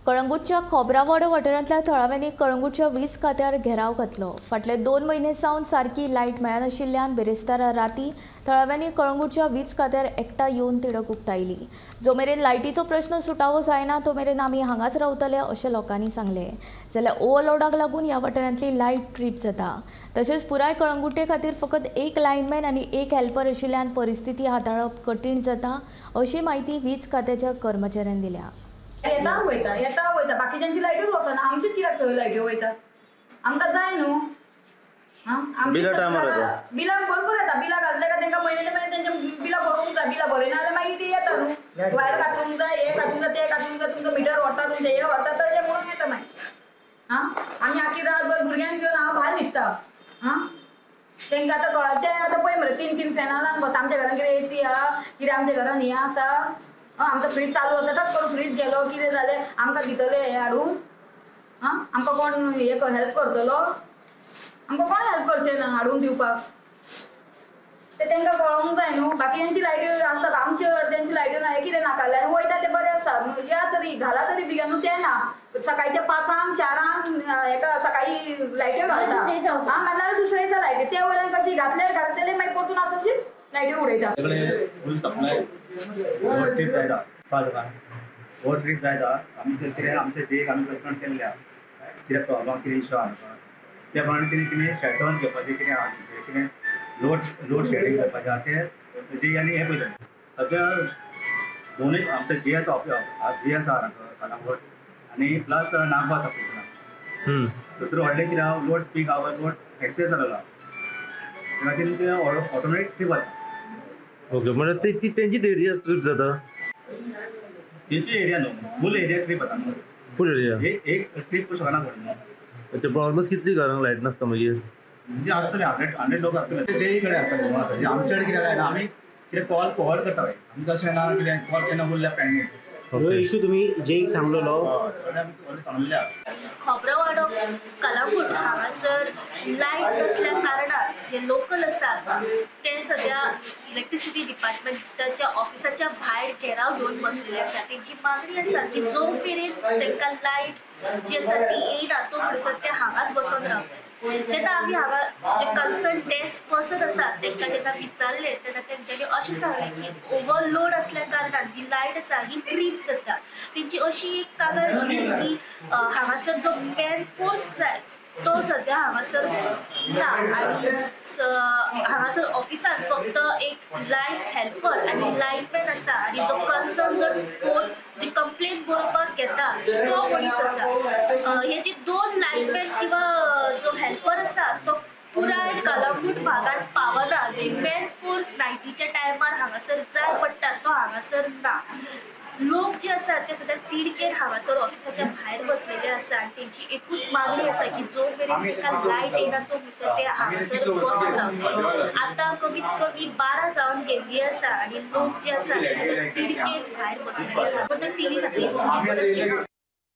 कळंगूटच्या खोब्रावडो वाठारांतल्या थळाव्यांनी कळंगूटच्या वीज खात्यार घेराव घातलो। फाटले 2 म्हयने सावन सारकी लायट मेळनाशिल्ल्यान बेरेस्तार रातीं थळाव्यांनी कळंगूटच्या वीज खात्यार एकठांय येवन तिडक उक्तायली। जो मेरेन लायटीचो प्रश्न सुटावो जायना तो मेरेन आमी हांगाच रावतले अशें लोकांनी सांगलें। जाल्यार ओव्हरलोडाक लागून ह्या वाठारांतली लायट ट्रीप जाता। तशेंच पुराय कळंगुटे खातीर फकत एक लायनमॅन आनी एक हेल्पर आशिल्ल्यान परिस्थिती हाताळप कठीण जाता अशी माहिती वीज खात्याच्या कर्मचाऱ्यान दिल्या। येता बाकीच्यांची लायटूच वचना, आमचीच कित्याक थंय लायट्यो वयता? आमकां जाय न्हू। बिलां भरपूर येता, बिलां घातल्या का तांकां म्हयने तेंच्या बिलां भरूंक जाय, बिलां भरयना जाल्यार मागीर ते येता न्हू। वायर घातरूंक जाय, हे घातरूंक जाय, ते घातरूंक जाय, तुमकां मिटर व्हरता तुमचें हे व्हरता तशें म्हणून येता मागीर। आमी आख्खी रातभर भुरग्यांक घेवन हांव भायर न्हिदता। तांकां आतां ते आतां पळय मरे 3 फॅनां लावन बस। आमच्या घरान कितें एसी आहा, कितें आमच्या घरान हें आसा? आमचो फ्रीज चालू आसा टक करून फ्रीज गेलो कितें जालें आमकां दितले हे हाडून? आमकां कोण हे हेल्प करतलो? आमकां कोण हेल्प करचें ना हाडून दिवपाक? ते तांकां कळोंक जाय न्हू। बाकीच्यांची लायट्यो आसतात, आमची अर्द्यांची लायट्यो ना, हे कितें नाकाल्ले आनी वयता ते बरें आसा। या तरी घाला तरी बिलां ते ना। सकाळचे 5 4 हेका सकाळी लायट्यो घालता, नाजाल्यार दुसऱ्या दिसा लायट्यो ते वयल्यान कशी घातले मागीर परतून आसोशी लायट्यो उडयता। फूल सप्लाय ओवर ट्रीप जायता ओवर ट्रीप जायता। आमी कितें आमचे जे आमी पर्सनल केल्ल्या कितें प्रॉब्लम कितें इशू आहा त्या प्रमाणे कितें शेड्यूल घेवपाचें कितें आहा कितें लोड शेडिंग करपाचें आहा तें जी आनी हें पळयता। सद्या दोनूय आमचे जीएस जीएस आहा कालांगूट आनी प्लस नागवा सबस्टेशन। दुसरें व्हडलें कितें आहा load peak hour load excess जालेलो आहा त्या खातीर तें ऑटोमॅटीक ट्रीप जाता। ओके, म्हणजे ती त्यांची एरिया ट्रीप जाता, त्यांची एरिया न्हू फूल एरिया ट्रीप जाता। फूल एरिया एक ट्रीप शकना पडना। अच्छा, पण ऑलमोस्ट कितली घरांक लायट नासता मागीर? म्हणजे आसतले 100 लोक आसतले तेय कडेन आसता म्हणजे आमचे कडेन कितें जायना आमी कितें कॉल फॉरवर्ड करता पळय आमकां अशें ना कितें कॉल केन्ना उरल्या पेंडींग हो इशू तुम्ही जेक सांगलेलो आमी सांगल्या। खोब्रावडो कलांगूट हांगासर लायट नसल्या कारणान जे लोकल आसात ते सध्या इलेक्ट्रिसिटी डिपार्टमेंटाच्या ऑफिसाच्या भायर घेराव घेवन बसलेले आसा। तेंची मागणी आसा की जो मेरेन तांकां लायट जी आसा ती येयना तो म्हणसर ते हांगाच बसून रावतले। जेन्ना आमी हांगा जे कन्सर्न डेस्क पर्सन आसात तांकां जेन्ना विचारलें तेन्ना तेंच्यांनी अशें सांगलें की ओवरलोड असल्या कारणान ही लायट आसा ही ट्रीप जाता। तेंची अशी एक कागाळ आशिल्ली की हांगासर जो मॅन फोर्स जाय तो सध्या हांगासर ना आनी हांगासर ऑफिसांत फक्त एक लायट हेल्पर आनी लायटमॅन आसा आनी जो कन्सर्न जो फोन जी कंप्लेन बरोवपाक घेता तो मनीस आसा। हे जे 2 लायटमॅन किंवा जो हेल्पर आसा तो पुराय कलंगूट भागात पावना। जी मॅन फोर्स नायटीच्या टायमार हांगासर जाय पडटा तो हांगासर ना। लोक जे आसात ते सद्या तिडकेन हांगासर ऑफिसाच्या भायर बसलेले आसा आनी तेंची एकूच मागणी आसा की जो मेरेन तांकां लायट येना तो म्हणसर ते हांगासर बसून रावतले। आतां कमीत कमी 12 जावन गेल्ली आसा आनी लोक जे आसा ते सद्या तिडकेन भायर बसलेले आसा। टीव्ही